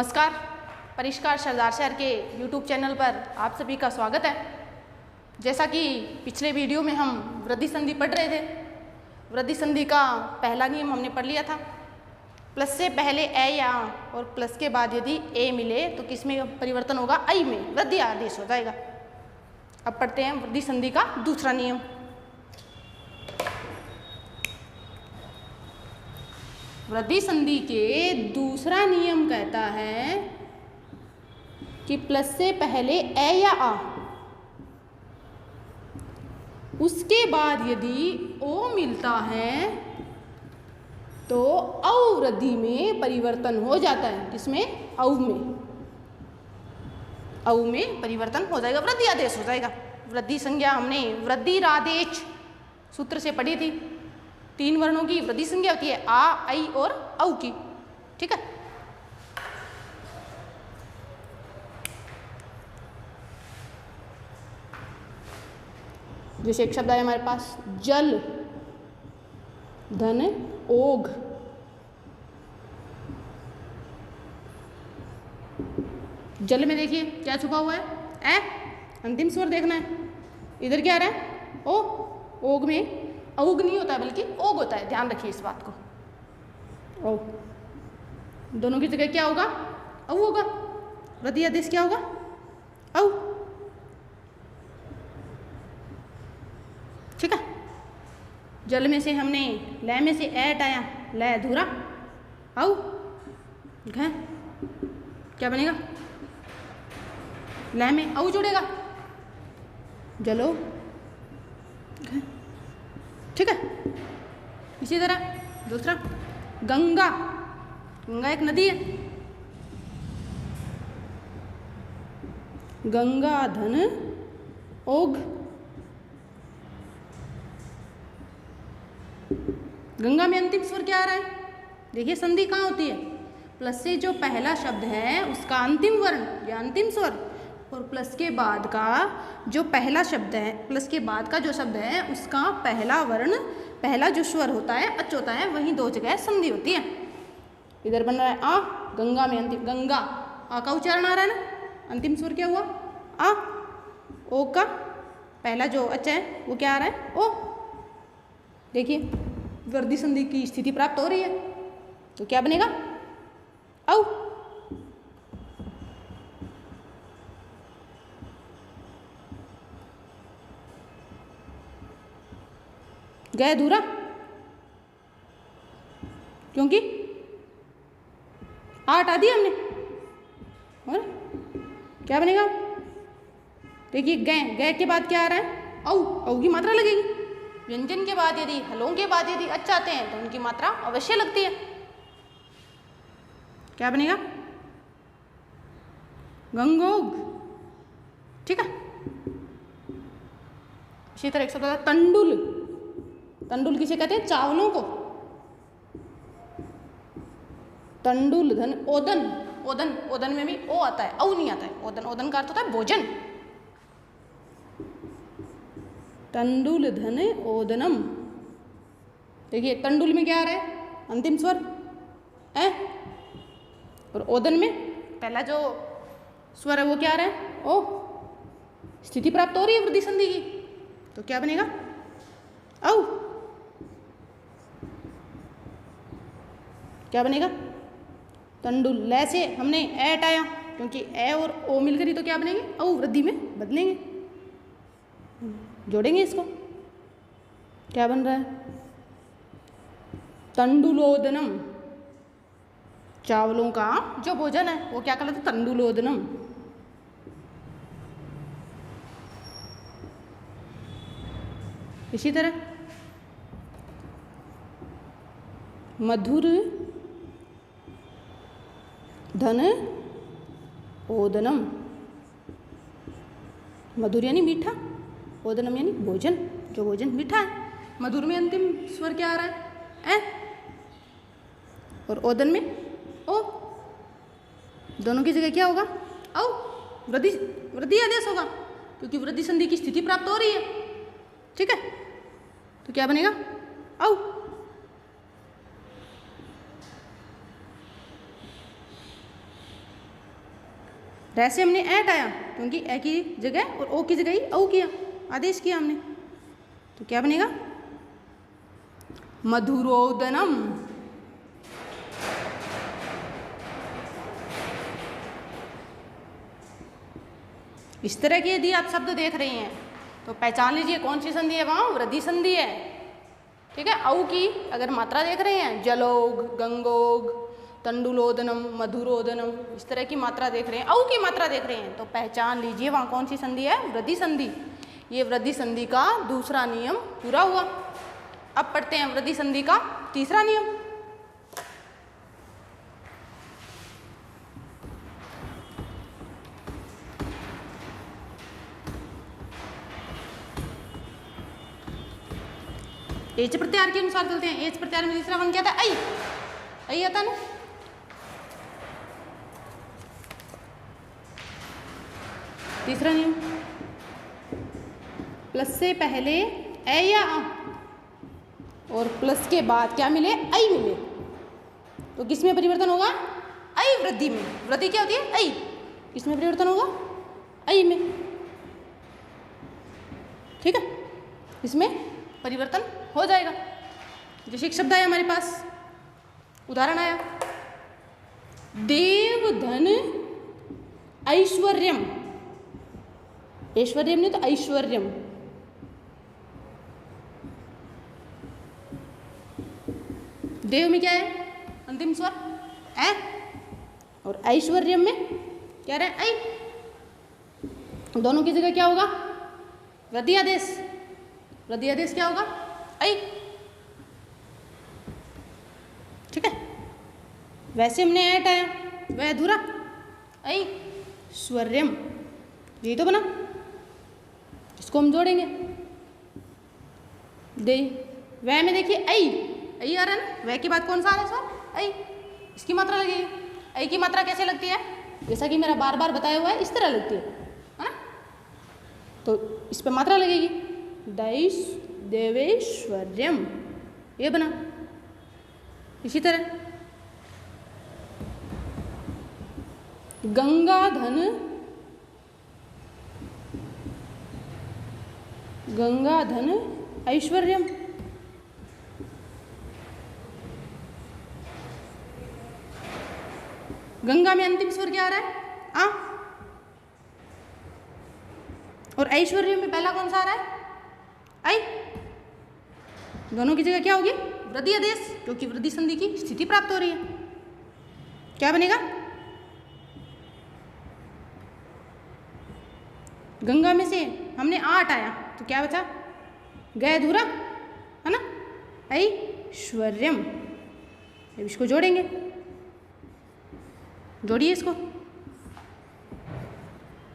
नमस्कार। परिष्कार सरदार शहर के YouTube चैनल पर आप सभी का स्वागत है। जैसा कि पिछले वीडियो में हम वृद्धि संधि पढ़ रहे थे, वृद्धि संधि का पहला नियम हमने पढ़ लिया था। प्लस से पहले ए या और प्लस के बाद यदि ए मिले तो किस में परिवर्तन होगा? आई में वृद्धि आदेश हो जाएगा। अब पढ़ते हैं वृद्धि संधि का दूसरा नियम। वृद्धि संधि के दूसरा नियम कहता है कि प्लस से पहले ए या आ, उसके बाद यदि ओ मिलता है तो औ वृद्धि में परिवर्तन हो जाता है। किसमें? औ में। औ में परिवर्तन हो जाएगा, वृद्धि आदेश हो जाएगा। वृद्धि संज्ञा हमने वृद्धिरादेश सूत्र से पढ़ी थी। 3 वर्णों की वृद्धि संज्ञा होती है, आ, आई और औ की। ठीक है। जैसे एक शब्द आया हमारे पास, जल धन ओघ। जल में देखिए क्या छुपा हुआ है? ए, अंतिम स्वर देखना है। इधर क्या आ रहा है? ओ। ओघ में औग नहीं होता बल्कि ओग होता है, ध्यान रखिए इस बात को। ओ दोनों की जगह क्या होगा? औ होगा। वृद्धि आदेश क्या होगा? औ। ठीक है। जल में से हमने लय में से ए हटाया, लय अधूरा, औ घ क्या बनेगा? लय में औ जुड़ेगा, जलो घ। ठीक है। इसी तरह दूसरा, गंगा। गंगा एक नदी है। गंगा धन ओघ। गंगा में अंतिम स्वर क्या आ रहा है? देखिए संधि कहाँ होती है? प्लस से जो पहला शब्द है उसका अंतिम वर्ण या अंतिम स्वर, और प्लस के बाद का जो पहला शब्द है, प्लस के बाद का जो शब्द है उसका पहला वर्ण, पहला जो स्वर होता है, अच होता है, वहीं 2 जगह संधि होती है। इधर बन रहा है आ, गंगा में अंतिम, गंगा आ का उच्चारण आ रहा है ना, अंतिम स्वर क्या हुआ? आ। ओ का पहला जो अच है वो क्या आ रहा है? ओ। देखिए वृद्धि संधि की स्थिति प्राप्त हो रही है, तो क्या बनेगा? औ। गए अधूरा, क्योंकि आ हटा दिया हमने, और क्या बनेगा? देखिए गए, गए के बाद क्या आ रहा है? औ। औ की मात्रा लगेगी। व्यंजन के बाद यदि, हलों के बाद यदि अच आते हैं तो उनकी मात्रा अवश्य लगती है। क्या बनेगा? गंगोग। ठीक है। इसी तरह एक शब्द आता है तंडुल। तंडुल किसे कहते हैं? चावलों को। तंडुल धन ओदन। ओदन, ओदन में भी ओ आता है, औ नहीं आता है। ओदन, ओदन का अर्थ होता है भोजन। तंडुल धन ओदनम। देखिए तंडुल में क्या आ रहा है? अंतिम स्वर ए, और ओदन में पहला जो स्वर है वो क्या आ रहा है? ओ। स्थिति प्राप्त हो रही है वृद्धि संधि की, तो क्या बनेगा? औ। क्या बनेगा? तंडुल। लय से हमने ए हटाया, क्योंकि ए और ओ मिलकर ही तो क्या बनेंगे? औ वृद्धि में बदलेंगे। जोड़ेंगे इसको, क्या बन रहा है? तंडुलोदनम। चावलों का जो भोजन है वो क्या कहलाता है? तंडुलोदनम। इसी तरह मधुर धन ओदनम। मधुर यानी मीठा, ओदनम यानी भोजन, जो भोजन मीठा है। मधुर में अंतिम स्वर क्या आ रहा है? ए, और ओदन में ओ। दोनों की जगह क्या होगा? औ। वृद्धि, वृद्धि आदेश होगा, क्योंकि वृद्धि संधि की स्थिति प्राप्त हो रही है। ठीक है। तो क्या बनेगा? औ। रै से हमने ऐ हटाया क्योंकि ए की जगह और ओ की जगह ही औ किया, आदेश किया हमने, तो क्या बनेगा मधुरोदनम। इस तरह की यदि आप शब्द देख रहे हैं तो पहचान लीजिए कौन सी संधि है, वहाँ वृद्धि संधि है। ठीक है, औ की अगर मात्रा देख रहे हैं, जलोग, गंगोग, तंडुलोदनम, मधुरोदनम, इस तरह की मात्रा देख रहे हैं, औ की मात्रा देख रहे हैं, तो पहचान लीजिए वहाँ कौन सी संधि है, वृद्धि संधि। ये वृद्धि संधि का दूसरा नियम पूरा हुआ। अब पढ़ते हैं वृद्धि संधि का तीसरा नियम। एच प्रत्याहार के अनुसार चलते हैं। एच प्रत्याहार में तीसरा वन क्या था, आई, आई आता ना। तीसरा नियम, प्लस से पहले ए या आ और प्लस के बाद क्या मिले, आई मिले, तो किस में परिवर्तन होगा, आई वृद्धि में। वृद्धि क्या होती है, आई, किसमें परिवर्तन होगा, आई में। ठीक है, इसमें परिवर्तन हो जाएगा। जैसे एक शब्द आया हमारे पास, उदाहरण आया, देव धन ऐश्वर्यम, ऐश्वर्यम नहीं तो ऐश्वर्यम। देव में क्या है, अंतिम स्वर ऐ, और ऐश्वर्यम में क्या रहे, ऐ। दोनों की जगह क्या होगा, वृद्धि आदेश। वृद्धि आदेश क्या होगा, ऐ। ठीक है, वैसे हमने ऐ हटाया, वह अधूरा, ऐश्वर्यम, यही तो बना, इसको हम जोड़ेंगे। दे वह में देखिए ऐ, ऐ आ रहा है ना, वह के बाद कौन सा आ रहा है सर, ऐ, इसकी मात्रा लगेगी। ऐ की मात्रा कैसे लगती है, जैसा कि मेरा बार बार बताया हुआ है, इस तरह लगती है ना, तो इस पर मात्रा लगेगी, दैश देवेश्वर्यम, ये बना। इसी तरह गंगाधन, गंगाधन ऐश्वर्यम, गंगा में अंतिम स्वर क्या आ रहा है, आ, और ऐश्वर्य में पहला कौन सा आ रहा है, आई। दोनों की जगह क्या होगी, वृद्धि आदेश, क्योंकि वृद्धि संधि की स्थिति प्राप्त हो रही है। क्या बनेगा, गंगा में से हमने आ हटाया तो क्या बचा, गए अधूरा है ना, ऐश्वर्यम। अब इसको जोड़ेंगे, जोड़िए इसको।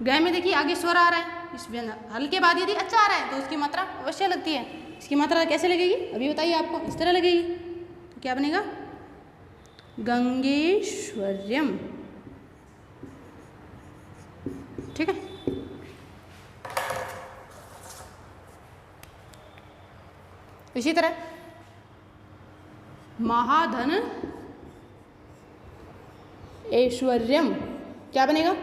गए में देखिए आगे स्वर आ रहा है, इस हल के बाद यदि अच्छा आ रहा है तो उसकी मात्रा अवश्य लगती है। इसकी मात्रा कैसे लगेगी अभी बताइए आपको, इस तरह लगेगी, तो क्या बनेगा, गंगेश्वर्यम। ठीक है, इसी तरह महाधन ऐश्वर्यम, क्या बनेगा,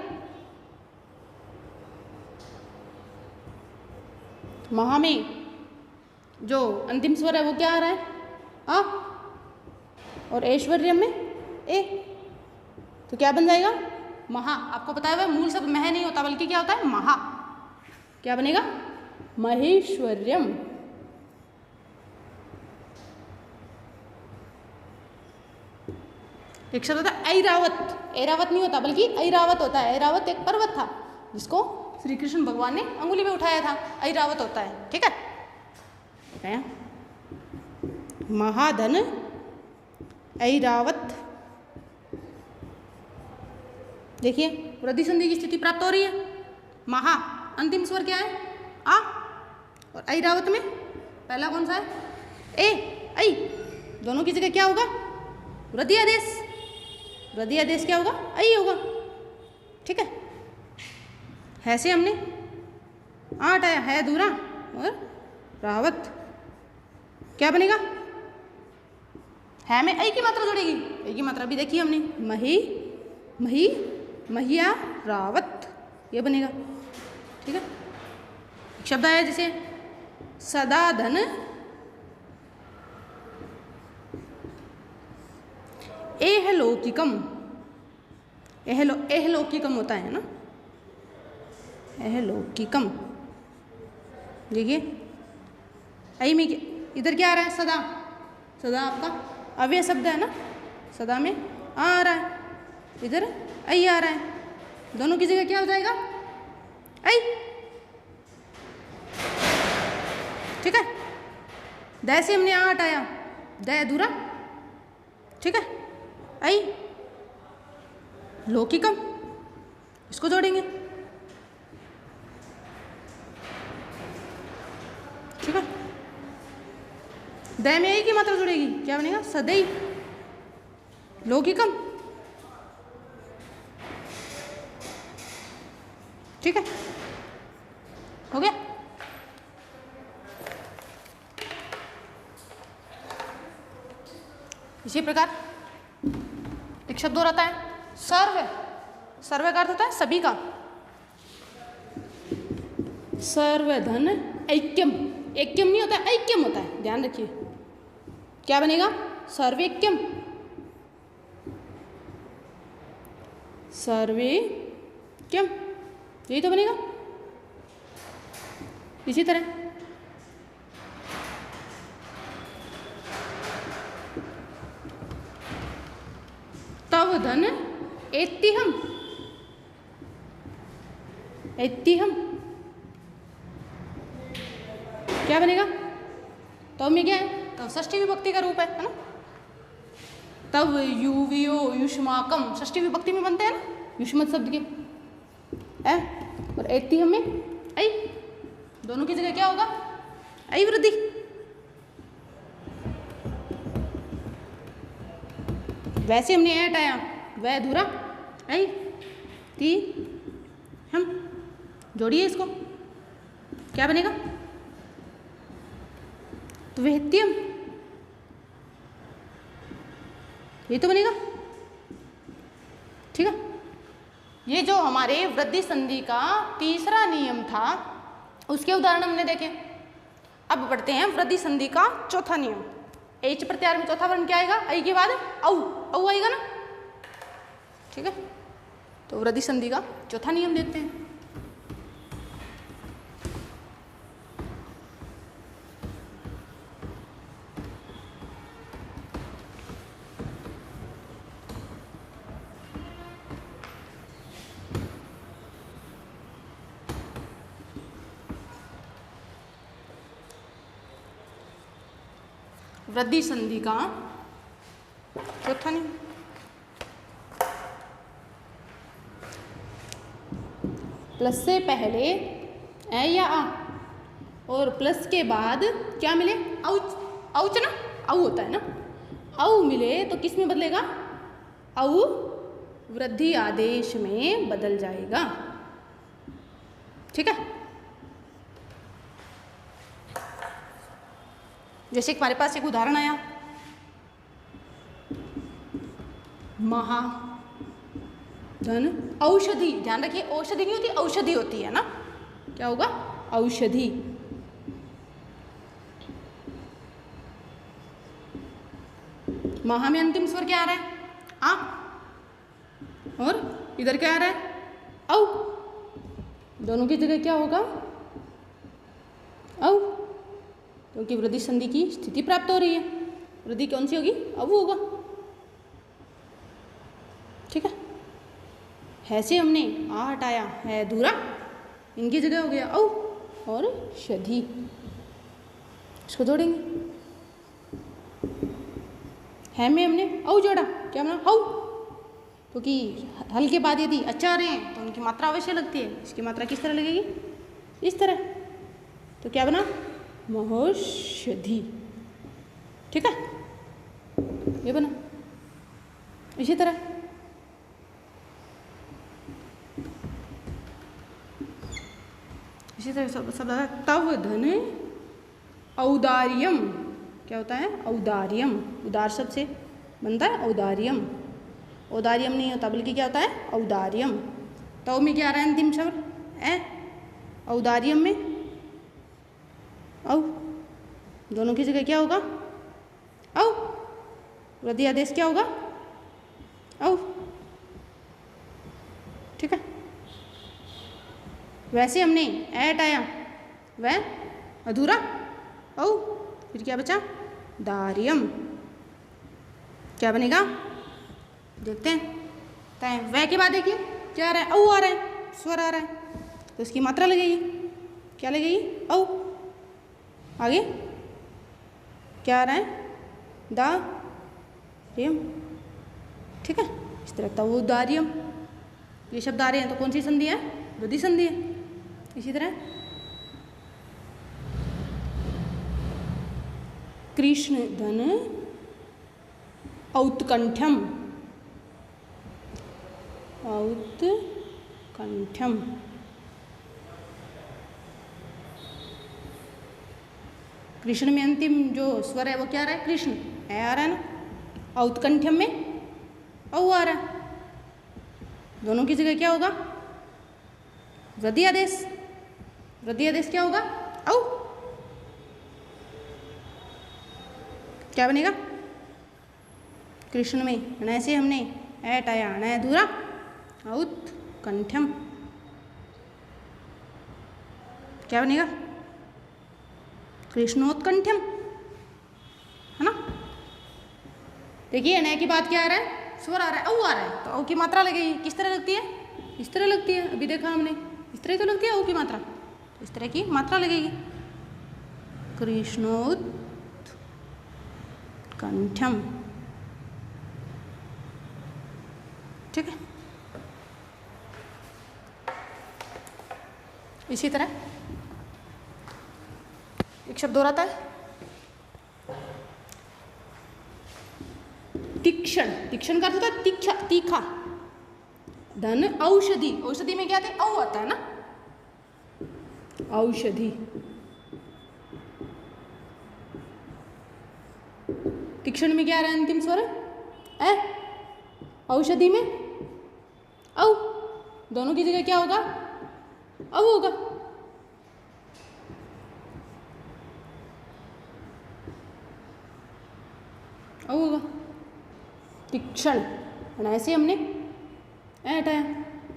महा में जो अंतिम स्वर है वो क्या आ रहा है, आ, और ऐश्वर्यम में ए, तो क्या बन जाएगा, महा। आपको पता है मूल शब्द मह नहीं होता बल्कि क्या होता है, महा। क्या बनेगा, महेश्वर्यम। एक शब्द होता है ऐरावत, ऐरावत नहीं होता बल्कि ऐरावत होता है। ऐरावत एक पर्वत था जिसको श्री कृष्ण भगवान ने अंगुली में उठाया था, ऐरावत होता है। ठीक है, महाधन ऐरावत। देखिए वृद्धि संधि की स्थिति प्राप्त हो रही है। महा अंतिम स्वर क्या है, आ, और ऐरावत में पहला कौन सा है, ए, ऐ। दोनों की जगह क्या होगा, वृद्धि आदेश। वृद्धि आदेश क्या होगा, ऐ होगा। ठीक है से हमने आ हटाया, है अधूरा, और रावत क्या बनेगा, है में ऐ की मात्रा जुड़ेगी। ऐ की मात्रा भी देखी हमने, मही, मही महिया रावत, ये बनेगा। ठीक है, शब्द आया जैसे सदा धन एहलौकिकम, एहलौकिकम होता है ना, एहलौकिकम। देखिए आई में इधर क्या आ रहा है, सदा, सदा आपका अव्यय शब्द है ना, सदा में आ रहा है, इधर आई आ रहा है, दोनों की जगह क्या हो जाएगा, आई। ठीक है, द से हमने आ हटाया, द अधूरा। ठीक है, आई लौकिकम, इसको जोड़ेंगे। ठीक है, द में आई की मात्रा जुड़ेगी, क्या बनेगा, सदैव लौकिकम। ठीक है, हो गया। इसी प्रकार एक शब्द और आता है सर्व, सर्व का अर्थ होता है सभी का, सर्वधन ऐक्यम, ऐक्यम नहीं होता, ऐक्यम होता है, ध्यान रखिए। क्या बनेगा, सर्वैक्यम, सर्वैक्यम, यही तो बनेगा। इसी तरह तव धन ऐतिह्यम, ऐतिह्यम क्या बनेगा, तव में क्या है, तव षष्ठी विभक्ति का रूप है ना, तव युवियो युष्माकम षष्ठी विभक्ति में बनते हैं ना, युष्मत शब्द के है, और ऐतिह्यम में ऐ, दोनों की जगह क्या होगा, ऐ वृद्धि। वैसे हमने ऐ हटाया, वह अधूरा, ऐ ती हम जोड़िए इसको, क्या बनेगा, तो वेहत्यम, ये तो बनेगा। ठीक है, ये जो हमारे वृद्धि संधि का तीसरा नियम था, उसके उदाहरण हमने देखे। अब बढ़ते हैं वृद्धि संधि का चौथा नियम। एच प्रत्याहार में चौथा वर्ण क्या आएगा, आई के बाद औ, औ आएगा ना। ठीक है, तो वृद्धि संधि का चौथा नियम देखते हैं। वृद्धि संधि का चौथा नियम, प्लस से पहले ए या आ और प्लस के बाद क्या मिले, औच, औच ना, औ होता है ना, औ मिले तो किस में बदलेगा, औ वृद्धि आदेश में बदल जाएगा। ठीक है, जैसे हमारे पास एक उदाहरण आया, महाधन औषधि, ध्यान रखिए औषधि नहीं होती, औषधि होती है ना, क्या होगा, औषधि। महा में अंतिम स्वर क्या आ रहा है, आ, और इधर क्या आ रहा है, औ, दोनों की जगह क्या होगा, औ, क्योंकि वृद्धि संधि की स्थिति प्राप्त हो रही है, वृद्धि कौन सी होगी, अब होगा। ठीक है से हमने आ हटाया, है अधूरा, इनकी जगह हो गया औ और शधि, इसको जोड़ेंगे। है में हमने औ जोड़ा, क्या बना, हौ, क्योंकि हल के बाद यदि अच्छा रहे हैं तो उनकी मात्रा अवश्य लगती है, इसकी मात्रा किस तरह लगेगी, इस तरह, तो क्या बना, महौषधि। ठीक है, ये बना। इसी तरह शब्द तव धन औदार्यम, क्या होता है, औदार्यम, उदार शब्द से बनता है औदार्यम, औदार्यम नहीं होता बल्कि क्या होता है, औदार्यम। तो में क्या आ रहा है अंतिम शब्द, ए। औदार्यम में औ, दोनों की जगह क्या होगा, औ। वृद्धि आदेश क्या होगा, औ। ठीक है। वैसे हमने ए हटाया, वह अधूरा औ, फिर क्या बचा, दार्यम। क्या बनेगा, देखते हैं। तय वह के बाद देखिए क्या आ रहा है, औ आ रहा है, स्वर आ रहा है, तो इसकी मात्रा लगेगी, क्या लगेगी, औ। आगे क्या आ रहा है, दार्यम। ठीक है, इस तरह का वो दार्यम, ये शब्द आ रहे हैं तो कौन सी संधि है, वृद्धि संधि है। इसी तरह कृष्ण धन औत्कंठ्यम, औत्कंठ्यम। कृष्ण में अंतिम जो स्वर है वो क्या आ रहा है, कृष्ण है आ रहा है ना। औत्कंठ्यम में औ आ रहा है, दोनों की जगह क्या होगा, वृद्धि आदेश। वृद्धि आदेश क्या होगा, औ। क्या बनेगा, कृष्ण में न से हमने ए हटाया, न अधूरा, औत्कंठ्यम। क्या बनेगा, कृष्णोत्कंठ्यम, है ना। देखिए न की बात क्या आ रहा है, स्वर आ रहा है, औ आ रहा है, तो औ की मात्रा लगेगी, किस तरह लगती है, इस तरह लगती है। अभी देखा हमने, इस तरह तो लगती है औ की मात्रा, तो इस तरह की मात्रा लगेगी, कृष्णोत्कंठ्यम। ठीक है। इसी तरह एक शब्द और आता है तीक्ष्ण। तीक्ष्ण का अर्थ होता है तीखा, तीखा। धन औषधि, औषधि में क्या आता है, औ आता है ना, औषधि। तीक्ष्ण में क्या आ रहा है अंतिम स्वर, ए। औषधि में औ, दोनों की जगह क्या होगा, औ होगा। औ होगा, तीक्ष्ण। और ऐसे हमने ए हटाया,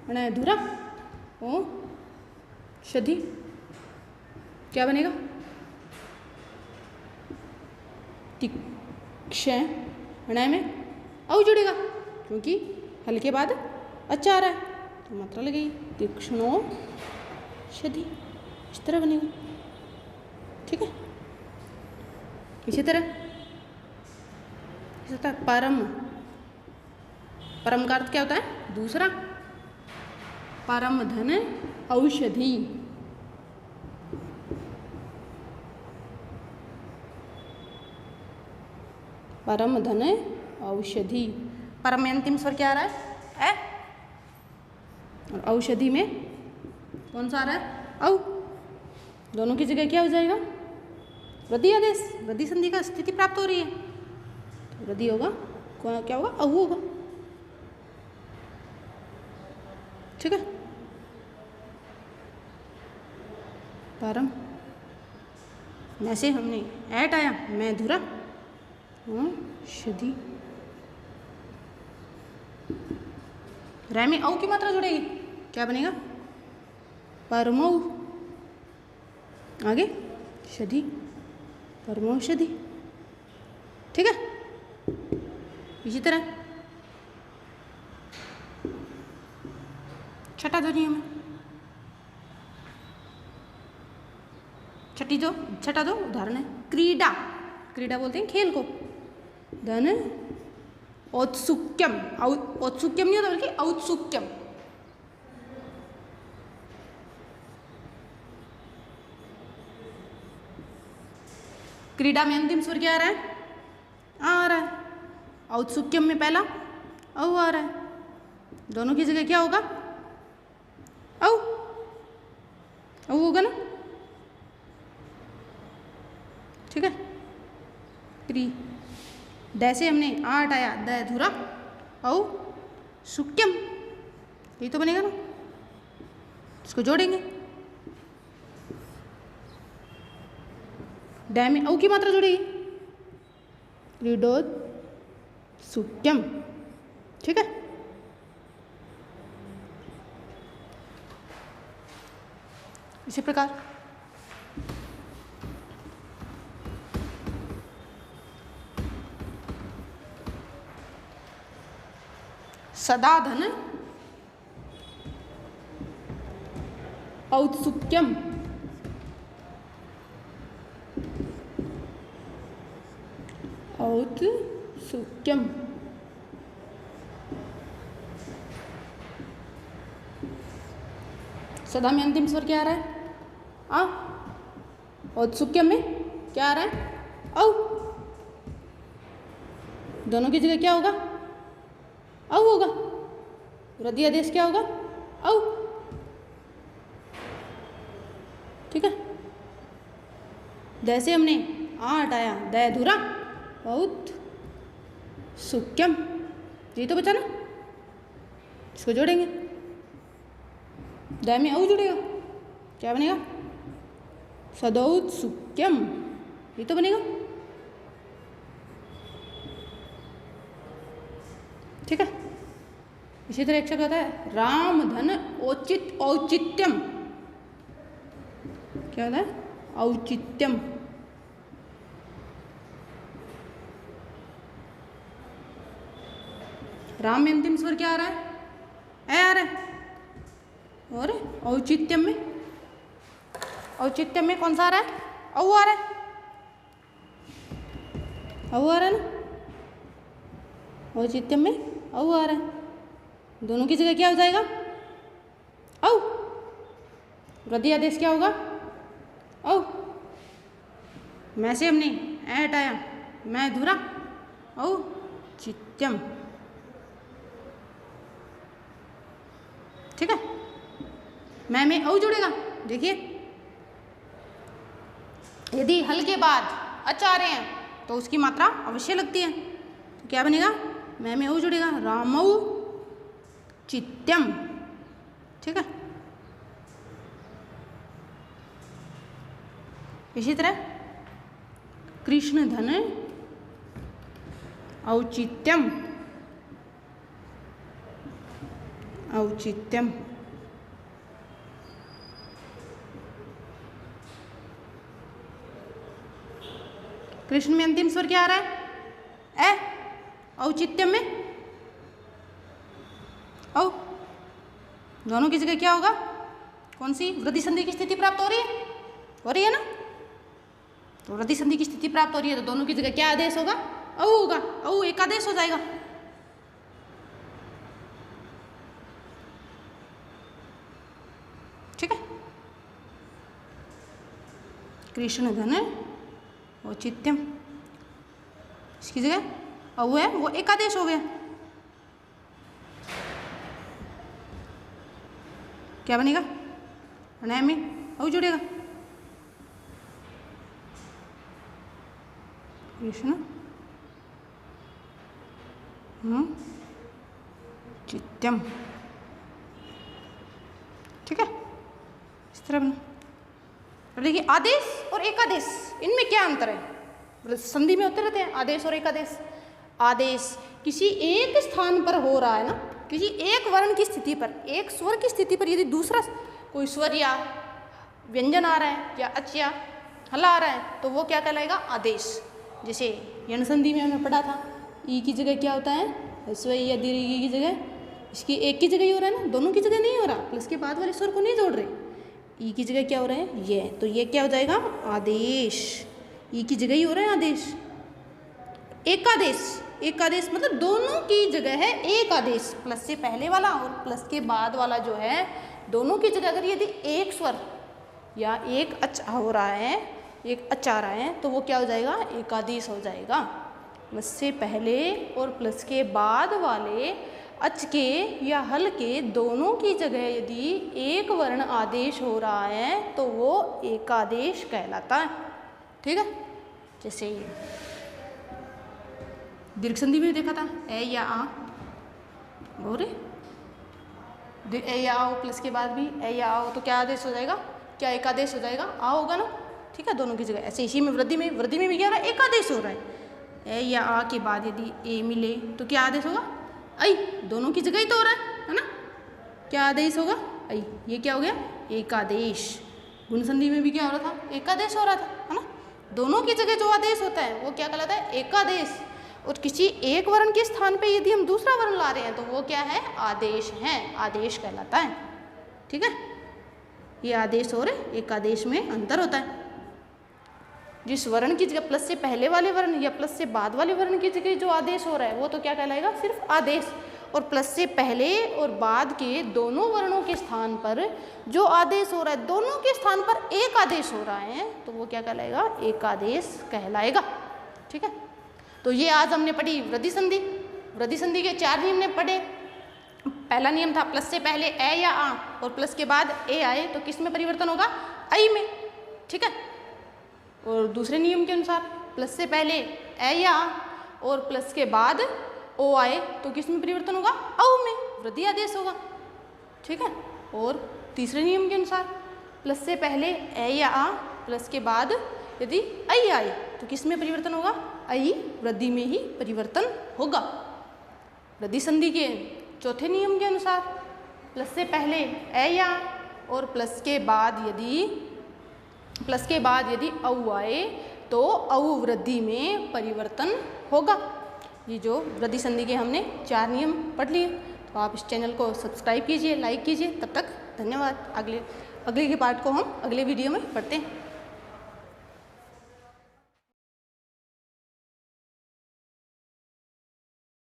और अधूरा ओ शधि। क्या बनेगा, तीक्ष्ण, में औ जुड़ेगा क्योंकि हल के बाद अच्छा आ रहा है, तो मात्रा लगेगी, तीक्ष्णो शधि, इस तरह बनेगा। ठीक है। इसी तरह होता है परम। परम का अर्थ क्या होता है, दूसरा। परम धन औषधि, परम धन औषधि। परम में अंतिम स्वर क्या आ रहा है, ए। और औषधि में कौन सा आ रहा है, औ। दोनों की जगह क्या हो जाएगा, वृद्धि आदेश। वृद्धि संधि का स्थिति प्राप्त हो रही है, तो वृद्धि होगा, क्या होगा, औ होगा। ठीक है। परम, वैसे हमने ऐट आया, मैं धुरा, शधि। रै में औ की मात्रा जुड़ेगी, क्या बनेगा, परमौ। आगे शधि, परमौषधि। ठीक है। इसी तरह छठा ध्वनि में, छठा दो उदाहरण है, क्रीडा। क्रीडा बोलते हैं खेल को। धन औत्सुक्यम, औत्सुक्यम नहीं होता बल्कि औत्सुक्यम। क्रीडा में अंतिम स्वर क्या आ रहा है, आ रहा है। औत्सुक्यम में पहला औ आ रहा है, दोनों की जगह क्या होगा, औ। औ होगा ना। ठीक है। क्री, दै से हमने आ हटाया, द अधूरा, औ सुक्यम, यही तो बनेगा ना, इसको जोड़ेंगे। डै में औ की मात्रा जुड़ेगी, क्रीडोत सुक्यम। ठीक है, इसी प्रकार सदाधन औत्सुक्यम, औत्सुक्यम। सदा में अंतिम स्वर क्या आ रहा है? आ। औत्सुक्यम में क्या आ रहा है? औ। दोनों की जगह क्या होगा? औ होगा। वृद्धि आदेश क्या होगा? औ। ठीक है, जैसे हमने आ हटाया, द अधूरा, औत सुक्यम, ये तो बचा ना, इसको जोड़ेंगे। द में औ जुड़ेगा, क्या बनेगा? सदौत सुक्यम, ये तो बनेगा। ठीक है, इसी तरह एक शब्द होता है राम धन औचित्यम। क्या होता है? औचित्यम। राम में अंतिम स्वर क्या आ रहा है? ए आ रहा है। और औचित्यम में, औचित्यम में कौन सा आ रहा है? औ आ रहा है। औ आ रहा है ना, औचित्यम में औ आ रहा है। दोनों की जगह क्या हो जाएगा? औ। वृद्धि आदेश क्या होगा? औ। मैं से हमने ए हटाया, मैं अधूरा, औ चित्यम। ठीक है, मैं में औ जुड़ेगा। देखिए, यदि हल के बाद अच आ रहे हैं तो उसकी मात्रा अवश्य लगती है, तो क्या बनेगा? मैं में औ जुड़ेगा, रामौ चित्यम। ठीक है, इसी तरह कृष्ण धन औचित्यम, औचित्यम। कृष्ण में अंतिम स्वर क्या आ रहा है? ए। औचित्यम में औ। दोनों की जगह क्या होगा? कौन सी वृद्धि संधि की स्थिति प्राप्त हो रही है? हो रही है ना, तो वृद्धि संधि की स्थिति प्राप्त हो रही है तो दोनों की जगह क्या आदेश होगा? औ होगा। औ एक आदेश हो जाएगा। ठीक है, कृष्ण धन औचित्यम, इसकी जगह औ है, वो एक आदेश हो गया। क्या बनेगा? नए में औ जुड़ेगा, कृष्ण चित्यम। ठीक है, इस तरह बना। अब देखिए, आदेश और एकादेश, इनमें क्या अंतर है? संधि में होते रहते हैं आदेश और एकादेश। आदेश किसी एक स्थान पर हो रहा है ना, किसी एक वर्ण की स्थिति पर, एक स्वर की स्थिति पर यदि दूसरा कोई स्वर या व्यंजन आ रहा है या अच या हल आ रहा है तो वो क्या कहलाएगा? आदेश। जैसे यण संधि में हमने पढ़ा था, ई की जगह क्या होता है? ह्रस्व ई या दीर्घ ई की जगह, इसकी एक की जगह ही हो रहा है ना, दोनों की जगह नहीं हो रहा, प्लस के बाद वाले स्वर को नहीं जोड़ रहे। ई की जगह क्या हो रहा है? ये, तो ये क्या हो जाएगा? आदेश। ई की जगह ही हो रहा है आदेश। एकादेश, एकादेश मतलब दोनों की जगह है एक आदेश, प्लस से पहले वाला और प्लस के बाद वाला जो है, दोनों की जगह अगर यदि एक स्वर या एक अच हो रहा है, एक अच आ रहा है, तो वो क्या हो जाएगा? एकादेश हो जाएगा। प्लस से पहले और प्लस के बाद वाले अच के या हल के दोनों की जगह यदि एक वर्ण आदेश हो रहा है तो वो एकादेश कहलाता है। ठीक है, जैसे दीर्घ संधि में देखा था, ए या आ, बोरे ए या आओ प्लस के बाद भी ए या आओ तो क्या आदेश हो जाएगा, क्या एक आदेश हो जाएगा, आ होगा ना, ठीक है, दोनों की जगह। ऐसे इसी में वृद्धि में भी क्या हो रहा है, एक आदेश हो रहा है। ए या आ के बाद यदि ए मिले तो क्या आदेश होगा, आई, दोनों की जगह ही तो हो रहा है ना, क्या आदेश होगा, आई। ये क्या हो गया, एक आदेश। गुण संधि में भी क्या हो रहा था, एक आदेश हो रहा था, है ना। दोनों की जगह जो आदेश होता है वो क्या कहलाता है, एकादेश। और किसी एक वर्ण के स्थान पे यदि हम दूसरा वर्ण ला रहे हैं तो वो क्या है, आदेश है, आदेश कहलाता है, ठीक है। ये आदेश और एकादेश में अंतर होता है। जिस वर्ण की जगह प्लस से पहले वाले वर्ण या प्लस से बाद वाले वर्ण की जगह जो आदेश हो रहा है वो तो क्या कहलाएगा, सिर्फ आदेश। और प्लस से पहले और बाद के दोनों वर्णों के स्थान पर जो आदेश हो रहा है, दोनों के स्थान पर एक आदेश हो रहा है तो वो क्या कहलाएगा, एकादेश कहलाएगा, ठीक है। तो ये आज हमने पढ़ी वृद्धि संधि। वृद्धि संधि के 4 नियम ने पढ़े। पहला नियम था प्लस से पहले ए या आ और प्लस के बाद ए आए तो किस में परिवर्तन होगा, आई में, ठीक है। और दूसरे नियम के अनुसार प्लस से पहले ए या आ और प्लस के बाद ओ आए तो किस में परिवर्तन होगा, औ में, वृद्धि आदेश होगा, ठीक है। और तीसरे नियम के अनुसार प्लस से पहले ए या आ प्लस के बाद यदि आई आए तो किस में परिवर्तन होगा, आई, वृद्धि में ही परिवर्तन होगा। वृद्धि संधि के चौथे नियम के अनुसार प्लस से पहले ए या और प्लस के बाद यदि औ आए तो औ वृद्धि में परिवर्तन होगा। ये जो वृद्धि संधि के हमने 4 नियम पढ़ लिए। तो आप इस चैनल को सब्सक्राइब कीजिए, लाइक कीजिए। तब तक धन्यवाद। अगले के पार्ट को हम अगले वीडियो में पढ़ते हैं।